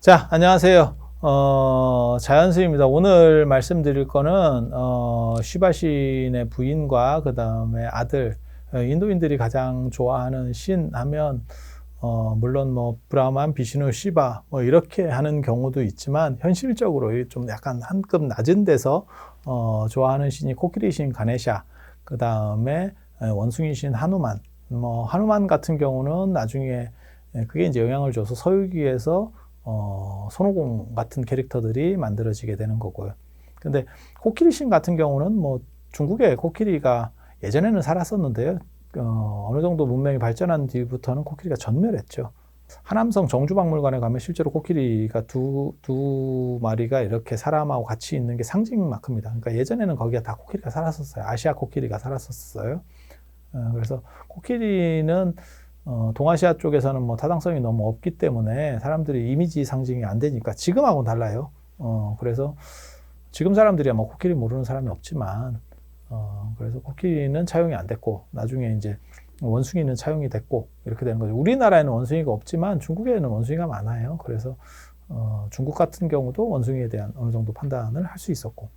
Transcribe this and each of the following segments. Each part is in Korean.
자, 안녕하세요. 자연스입니다. 오늘 말씀드릴 거는, 시바신의 부인과 그 다음에 아들, 인도인들이 가장 좋아하는 신 하면, 물론 뭐, 브라만, 비시누, 시바, 뭐, 이렇게 하는 경우도 있지만, 현실적으로 좀 약간 한 급 낮은 데서, 좋아하는 신이 코끼리 신 가네샤, 그 다음에 원숭이 신 하누만, 뭐, 하누만 같은 경우는 나중에 그게 이제 영향을 줘서 서유기에서 손오공 같은 캐릭터들이 만들어지게 되는 거고요. 근데 코끼리 신 같은 경우는 뭐 중국에 코끼리가 예전에는 살았었는데요. 어느 정도 문명이 발전한 뒤부터는 코끼리가 전멸했죠. 하남성 정주박물관에 가면 실제로 코끼리가 두 마리가 이렇게 사람하고 같이 있는 게 상징 마크입니다. 그러니까 예전에는 거기가 다 코끼리가 살았었어요. 아시아 코끼리가 살았었어요. 그래서 코끼리는 동아시아 쪽에서는 뭐 타당성이 너무 없기 때문에 사람들이 이미지 상징이 안 되니까 지금하고는 달라요. 그래서 지금 사람들이야 뭐 코끼리 모르는 사람이 없지만, 그래서 코끼리는 차용이 안 됐고, 나중에 이제 원숭이는 차용이 됐고, 이렇게 되는 거죠. 우리나라에는 원숭이가 없지만 중국에는 원숭이가 많아요. 그래서, 중국 같은 경우도 원숭이에 대한 어느 정도 판단을 할 수 있었고,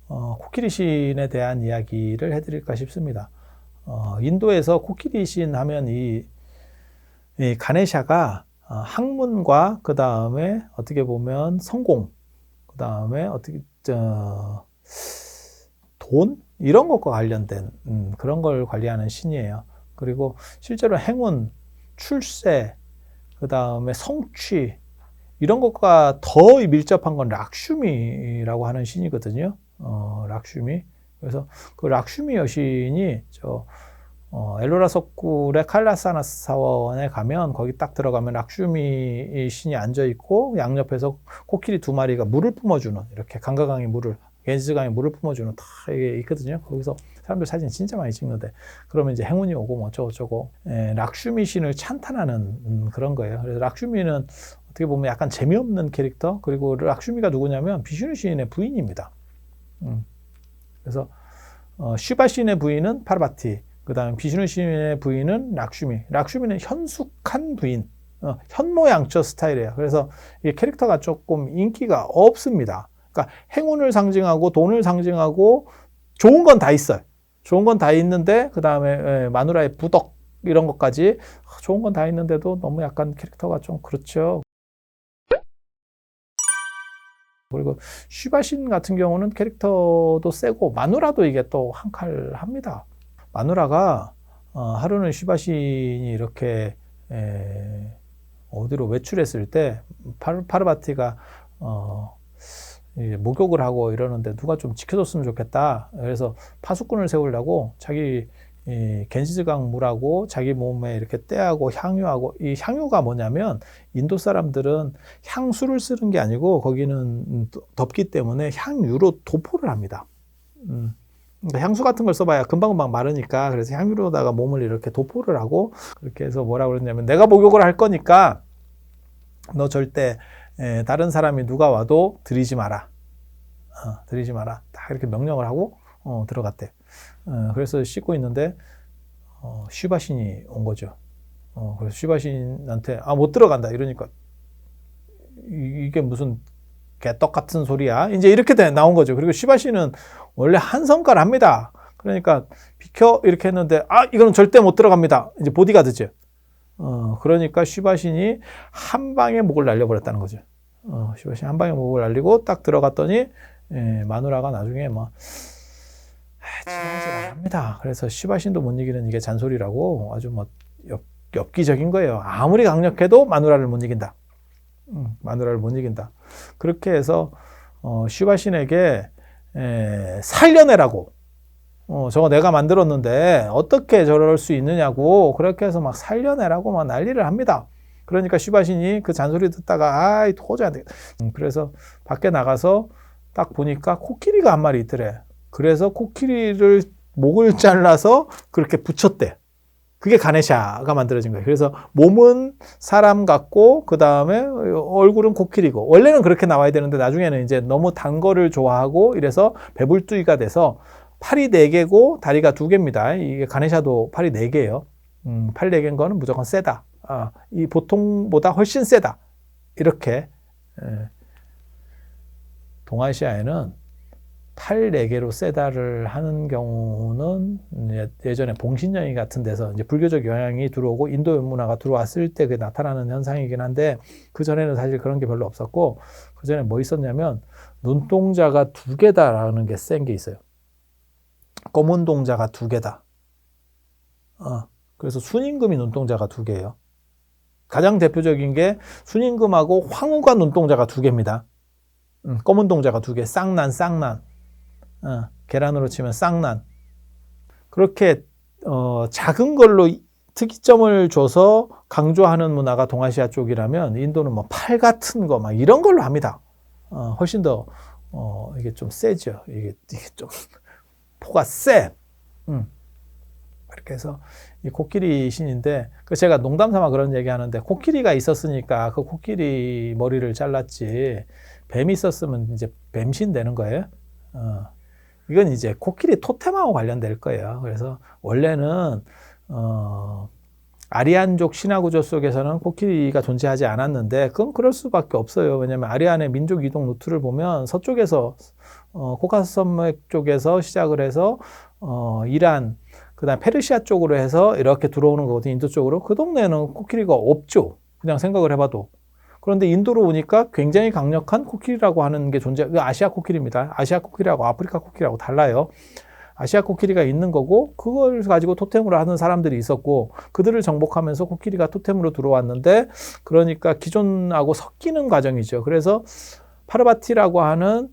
코끼리 신에 대한 이야기를 해드릴까 싶습니다. 인도에서 코끼리 신 하면 이 가네샤가 학문과 그 다음에 어떻게 보면 성공, 그 다음에 어떻게 돈 이런 것과 관련된 그런 걸 관리하는 신이에요. 그리고 실제로 행운, 출세, 그 다음에 성취 이런 것과 더 밀접한 건 락슈미라고 하는 신이거든요. 락슈미. 그래서 그 락슈미 여신이 엘로라 석굴의 칼라사나 사원에 가면 거기 딱 들어가면 락슈미 신이 앉아 있고 양옆에서 코끼리 두 마리가 물을 뿜어주는 이렇게 강가강에 물을 겐지스강에 물을 뿜어주는 다 이게 있거든요. 거기서 사람들 사진 진짜 많이 찍는데 그러면 이제 행운이 오고 뭐 어쩌고저쩌고 락슈미 신을 찬탄하는 그런 거예요. 그래서 락슈미는 어떻게 보면 약간 재미없는 캐릭터 그리고 락슈미가 누구냐면 비슈누 신의 부인입니다. 그래서 시바 신의 부인은 파르바티, 그 다음 비슈누 신의 부인은 락슈미. 락슈미는 현숙한 부인, 현모양처 스타일이에요. 그래서 이 캐릭터가 조금 인기가 없습니다. 그러니까 행운을 상징하고 돈을 상징하고 좋은 건 다 있어요. 좋은 건 다 있는데 그 다음에 마누라의 부덕 이런 것까지 좋은 건 다 있는데도 너무 약간 캐릭터가 좀 그렇죠. 그리고 쉬바신 같은 경우는 캐릭터도 세고 마누라도 이게 또 한 칼 합니다. 마누라가 하루는 쉬바신이 이렇게 어디로 외출했을 때 파르바티가 목욕을 하고 이러는데 누가 좀 지켜줬으면 좋겠다. 그래서 파수꾼을 세우려고 자기 겐지스강 물하고 자기 몸에 이렇게 때하고 향유하고 이 향유가 뭐냐면 인도 사람들은 향수를 쓰는 게 아니고 거기는 덥기 때문에 향유로 도포를 합니다. 그러니까 향수 같은 걸 써봐야 금방금방 마르니까 그래서 향유로다가 몸을 이렇게 도포를 하고 그렇게 해서 뭐라고 그러냐면 내가 목욕을 할 거니까 너 절대 다른 사람이 누가 와도 들이지 마라. 들이지 마라. 딱 이렇게 명령을 하고 들어갔대. 그래서 씻고 있는데 쉬바신이 온 거죠. 그래서 쉬바신한테 못 들어간다 이러니까 이게 무슨 개떡 같은 소리야. 이제 이렇게 나온 거죠. 그리고 쉬바신은 원래 한 성깔 합니다. 그러니까 비켜 이렇게 했는데 이거는 절대 못 들어갑니다. 이제 보디가드죠. 그러니까 쉬바신이 한 방에 목을 날려버렸다는 거죠. 쉬바신이 한 방에 목을 날리고 딱 들어갔더니 마누라가 나중에 뭐 지나가지 합니다. 그래서 쉬바신도 못 이기는 이게 잔소리라고 아주 뭐 엽기적인 거예요. 아무리 강력해도 마누라를 못 이긴다. 마누라를 못 이긴다. 그렇게 해서 쉬바신에게 살려내라고 저거 내가 만들었는데 어떻게 저럴 수 있느냐고 그렇게 해서 막 살려내라고 막 난리를 합니다. 그러니까 쉬바신이 그 잔소리 듣다가 도저히 안 되겠다. 그래서 밖에 나가서 딱 보니까 코끼리가 한 마리 있더래. 그래서 코끼리를 목을 잘라서 그렇게 붙였대. 그게 가네샤가 만들어진 거예요. 그래서 몸은 사람 같고 그 다음에 얼굴은 코끼리고 원래는 그렇게 나와야 되는데 나중에는 이제 너무 단 거를 좋아하고 이래서 배불뚝이가 돼서 팔이 4개고 다리가 2개입니다. 이게 가네샤도 팔이 4개예요. 팔 4개인 거는 무조건 세다. 이 보통보다 훨씬 세다. 이렇게 동아시아에는 팔 4개로 세다를 하는 경우는 예전에 봉신령이 같은 데서 이제 불교적 영향이 들어오고 인도 문화가 들어왔을 때 나타나는 현상이긴 한데 그전에는 사실 그런 게 별로 없었고 그전에 뭐 있었냐면 눈동자가 2개다라는 게 센 게 있어요. 검은 동자가 2개다. 그래서 순임금이 눈동자가 2개예요. 가장 대표적인 게 순임금하고 황후가 눈동자가 2개입니다. 검은 동자가 2개. 쌍난. 계란으로 치면 쌍난. 그렇게 작은 걸로 특이점을 줘서 강조하는 문화가 동아시아 쪽이라면 인도는 뭐 팔 같은 거 막 이런 걸로 합니다. 훨씬 더 이게 좀 세죠. 이게 좀 포가 세. 이렇게 해서 이 코끼리 신인데 제가 농담삼아 그런 얘기하는데 코끼리가 있었으니까 그 코끼리 머리를 잘랐지 뱀이 있었으면 이제 뱀신 되는 거예요. 이건 이제 코끼리 토템하고 관련될 거예요. 그래서 원래는 아리안족 신화구조 속에서는 코끼리가 존재하지 않았는데 그건 그럴 수밖에 없어요. 왜냐하면 아리안의 민족 이동 루트를 보면 서쪽에서 코카스 산맥 쪽에서 시작을 해서 이란 그다음 페르시아 쪽으로 해서 이렇게 들어오는 거거든요. 인도 쪽으로. 그 동네에는 코끼리가 없죠. 그냥 생각을 해봐도. 그런데 인도로 오니까 굉장히 강력한 코끼리라고 하는 게 아시아 코끼리입니다. 아시아 코끼리하고 아프리카 코끼리하고 달라요. 아시아 코끼리가 있는 거고 그걸 가지고 토템으로 하는 사람들이 있었고 그들을 정복하면서 코끼리가 토템으로 들어왔는데 그러니까 기존하고 섞이는 과정이죠. 그래서 파르바티라고 하는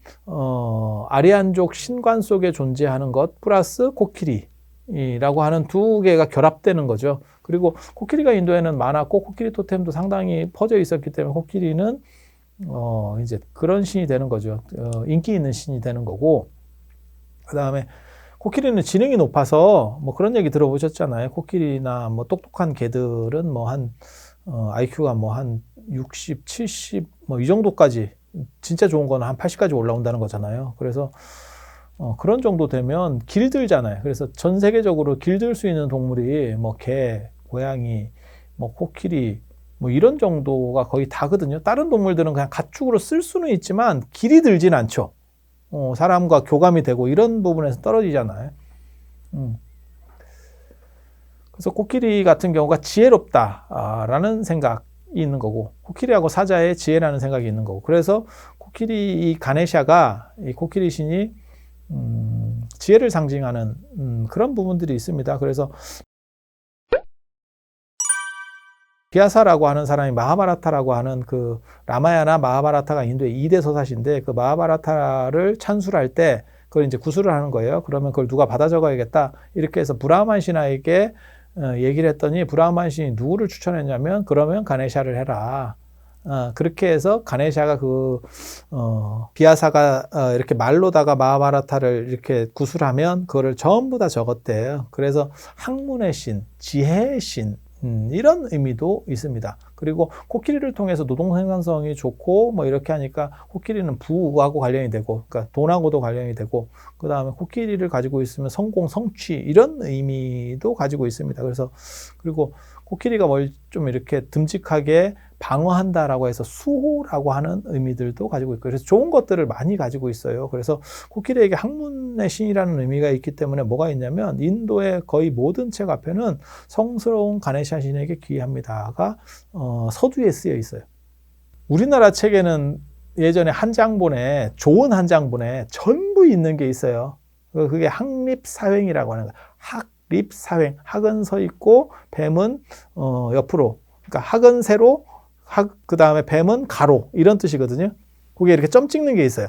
아리안족 신관 속에 존재하는 것 플러스 코끼리라고 하는 2개가 결합되는 거죠. 그리고 코끼리가 인도에는 많았고 코끼리 토템도 상당히 퍼져 있었기 때문에 코끼리는 이제 그런 신이 되는 거죠. 인기 있는 신이 되는 거고 그다음에 코끼리는 지능이 높아서 뭐 그런 얘기 들어보셨잖아요. 코끼리나 뭐 똑똑한 개들은 뭐 한 IQ가 뭐 한 60, 70 뭐 이 정도까지 진짜 좋은 거는 한 80까지 올라온다는 거잖아요. 그래서 그런 정도 되면 길들잖아요. 그래서 전 세계적으로 길들 수 있는 동물이 뭐 개, 고양이, 뭐 코끼리 뭐 이런 정도가 거의 다거든요. 다른 동물들은 그냥 가축으로 쓸 수는 있지만 길이 들진 않죠. 사람과 교감이 되고 이런 부분에서 떨어지잖아요. 그래서 코끼리 같은 경우가 지혜롭다라는 생각이 있는 거고 코끼리하고 사자의 지혜라는 생각이 있는 거고 그래서 코끼리 이 가네샤가 이 코끼리 신이 지혜를 상징하는 그런 부분들이 있습니다. 그래서 비아사라고 하는 사람이 마하바라타라고 하는 그 라마야나 마하바라타가 인도의 2대 서사시인데 그 마하바라타를 찬술할 때 그걸 이제 구술을 하는 거예요. 그러면 그걸 누가 받아 적어야겠다. 이렇게 해서 브라흐만 신하에게 얘기를 했더니 브라흐만 신이 누구를 추천했냐면 그러면 가네샤를 해라. 그렇게 해서 가네샤가 비아사가 이렇게 말로다가 마하바라타를 이렇게 구술하면 그거를 전부 다 적었대요. 그래서 학문의 신, 지혜의 신, 이런 의미도 있습니다. 그리고 코끼리를 통해서 노동 생산성이 좋고 뭐 이렇게 하니까 코끼리는 부하고 관련이 되고 그러니까 돈하고도 관련이 되고 그 다음에 코끼리를 가지고 있으면 성공, 성취 이런 의미도 가지고 있습니다. 그래서 그리고 코끼리가 뭘 좀 이렇게 듬직하게 방어한다라고 해서 수호라고 하는 의미들도 가지고 있고 그래서 좋은 것들을 많이 가지고 있어요. 그래서 코끼리에게 학문의 신이라는 의미가 있기 때문에 뭐가 있냐면 인도의 거의 모든 책 앞에는 성스러운 가네샤 신에게 귀합니다가 서두에 쓰여 있어요. 우리나라 책에는 예전에 한 장본에 좋은 한 장본에 전부 있는 게 있어요. 그게 학립사횡이라고 하는 거예요. 학립사횡. 학은 서 있고 뱀은 옆으로. 그러니까 학은 세로, 그 다음에 뱀은 가로 이런 뜻이거든요. 그게 이렇게 점 찍는 게 있어요.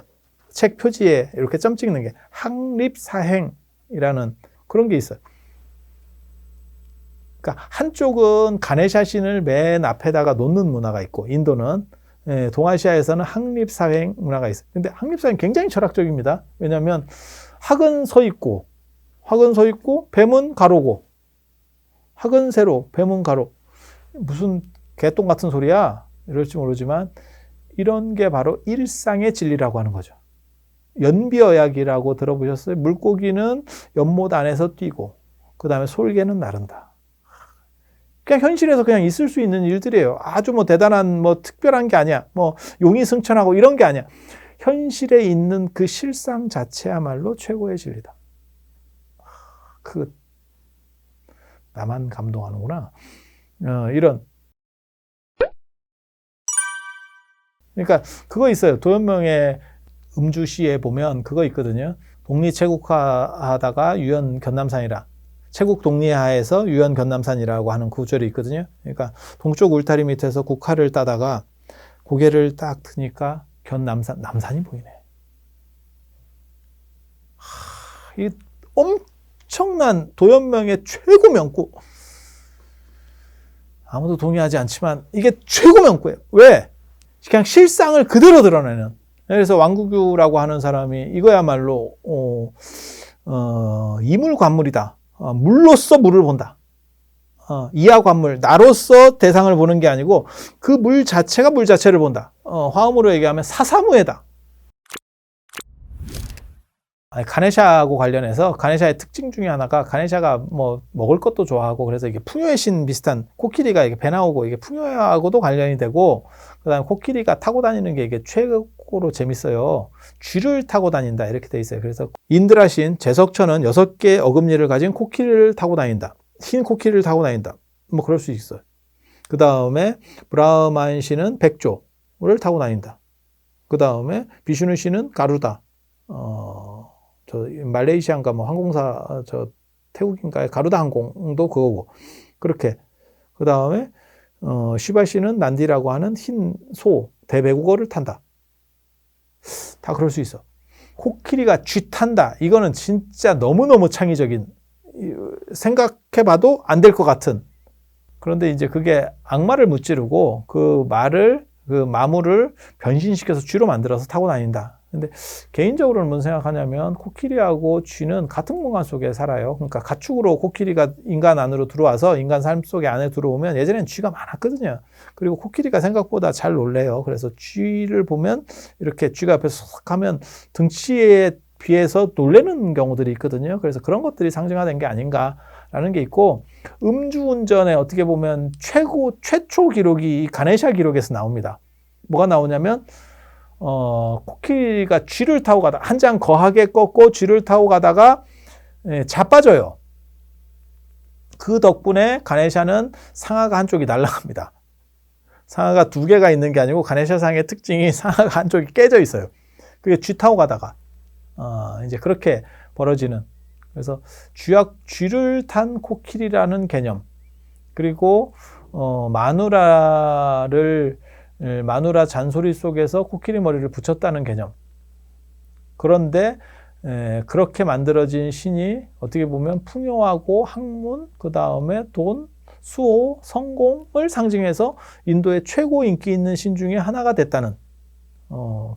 책 표지에 이렇게 점 찍는 게 학립사행이라는 그런 게 있어요. 그러니까 한쪽은 가네샤 신을 맨 앞에다가 놓는 문화가 있고 인도는 동아시아에서는 학립사행 문화가 있어요. 근데 학립사행 굉장히 철학적입니다. 왜냐하면 학은 서 있고 뱀은 가로고 학은 세로 뱀은 가로 무슨 개똥 같은 소리야 이럴지 모르지만 이런 게 바로 일상의 진리라고 하는 거죠. 연비어약이라고 들어보셨어요? 물고기는 연못 안에서 뛰고 그 다음에 솔개는 나른다. 그냥 현실에서 그냥 있을 수 있는 일들이에요. 아주 뭐 대단한 뭐 특별한 게 아니야. 뭐 용이 승천하고 이런 게 아니야. 현실에 있는 그 실상 자체야말로 최고의 진리다. 그 나만 감동하는구나. 이런. 그러니까 그거 있어요. 도연명의 음주시에 보면 그거 있거든요. 독립체국하다가 유연 견남산이라. 체국 독립하에서 유연 견남산이라고 하는 구절이 있거든요. 그러니까 동쪽 울타리 밑에서 국화를 따다가 고개를 딱 드니까 남산이 보이네. 이 엄청난 도연명의 최고 명구. 아무도 동의하지 않지만 이게 최고 명구예요. 왜? 그냥 실상을 그대로 드러내는. 그래서 왕국유라고 하는 사람이 이거야말로 이물관물이다. 물로서 물을 본다. 이하관물, 나로서 대상을 보는 게 아니고 그 물 자체가 물 자체를 본다. 화음으로 얘기하면 사사무예다. 가네샤하고 관련해서 가네샤의 특징 중에 하나가 가네샤가 뭐 먹을 것도 좋아하고 그래서 이게 풍요의 신 비슷한 코끼리가 이게 배 나오고 이게 풍요하고도 관련이 되고 그다음에 코끼리가 타고 다니는 게 이게 최고로 재밌어요. 쥐를 타고 다닌다 이렇게 돼 있어요. 그래서 인드라신 제석천은 6개 어금니를 가진 코끼리를 타고 다닌다. 흰 코끼리를 타고 다닌다. 뭐 그럴 수 있어요. 그 다음에 브라흐만 신은 백조를 타고 다닌다. 그 다음에 비슈누 신은 가루다. 저 말레이시아인가 뭐 항공사 저 태국인가의 가루다 항공도 그거고 그렇게 그 다음에 시바 씨는 난디라고 하는 흰 소 대배국어를 탄다. 다 그럴 수 있어. 코끼리가 쥐 탄다. 이거는 진짜 너무너무 창의적인 생각해봐도 안 될 것 같은. 그런데 이제 그게 악마를 무찌르고 그 마물을 변신시켜서 쥐로 만들어서 타고 다닌다. 근데 개인적으로는 뭔 생각하냐면 코끼리하고 쥐는 같은 공간 속에 살아요. 그러니까 가축으로 코끼리가 인간 안으로 들어와서 인간 삶 속에 안에 들어오면 예전엔 쥐가 많았거든요. 그리고 코끼리가 생각보다 잘 놀래요. 그래서 쥐를 보면 이렇게 쥐가 옆에서 쏙 하면 등치에 비해서 놀래는 경우들이 있거든요. 그래서 그런 것들이 상징화된 게 아닌가라는 게 있고 음주운전에 어떻게 보면 최초 기록이 이 가네샤 기록에서 나옵니다. 뭐가 나오냐면 코끼리가 쥐를 타고 가다 한 장 거하게 꺾고 쥐를 타고 가다가 자빠져요. 그 덕분에 가네샤는 상아가 한쪽이 날아갑니다. 상아가 2개가 있는 게 아니고 가네샤 상의 특징이 상아가 한쪽이 깨져 있어요. 그게 쥐 타고 가다가 이제 그렇게 벌어지는. 그래서 쥐를 탄 코끼리라는 개념. 그리고 마누라 잔소리 속에서 코끼리 머리를 붙였다는 개념. 그런데 그렇게 만들어진 신이 어떻게 보면 풍요하고 학문, 그 다음에 돈, 수호, 성공을 상징해서 인도의 최고 인기 있는 신 중에 하나가 됐다는.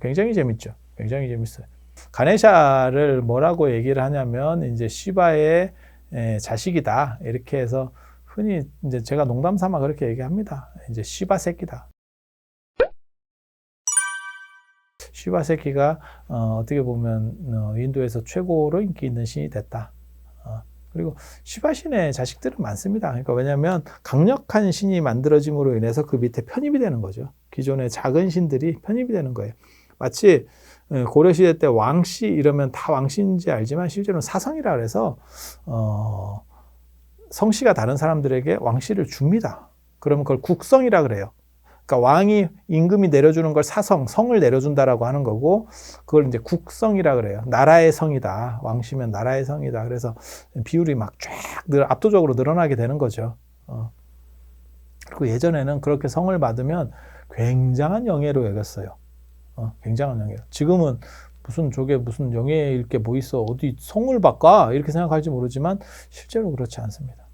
굉장히 재밌죠. 굉장히 재밌어요. 가네샤를 뭐라고 얘기를 하냐면 이제 시바의 자식이다. 이렇게 해서 흔히 이제 제가 농담 삼아 그렇게 얘기합니다. 이제 시바 새끼다. 시바 새끼가 어떻게 보면 인도에서 최고로 인기 있는 신이 됐다. 그리고 시바 신의 자식들은 많습니다. 그러니까 왜냐하면 강력한 신이 만들어짐으로 인해서 그 밑에 편입이 되는 거죠. 기존의 작은 신들이 편입이 되는 거예요. 마치 고려시대 때 왕씨 이러면 다 왕씨인지 알지만 실제로는 사성이라 그래서 성씨가 다른 사람들에게 왕씨를 줍니다. 그러면 그걸 국성이라 그래요. 그러니까 왕이 임금이 내려주는 걸 사성, 성을 내려준다라고 하는 거고 그걸 이제 국성이라 그래요. 나라의 성이다. 왕씨면 나라의 성이다. 그래서 비율이 막 쫙 압도적으로 늘어나게 되는 거죠. 그리고 예전에는 그렇게 성을 받으면 굉장한 영예로 여겼어요. 굉장한 영예. 지금은 무슨 영예일 게 뭐 있어. 어디 성을 받까? 이렇게 생각할지 모르지만 실제로 그렇지 않습니다.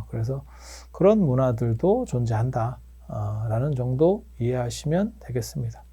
그래서 그런 문화들도 존재한다. 라는 정도 이해하시면 되겠습니다.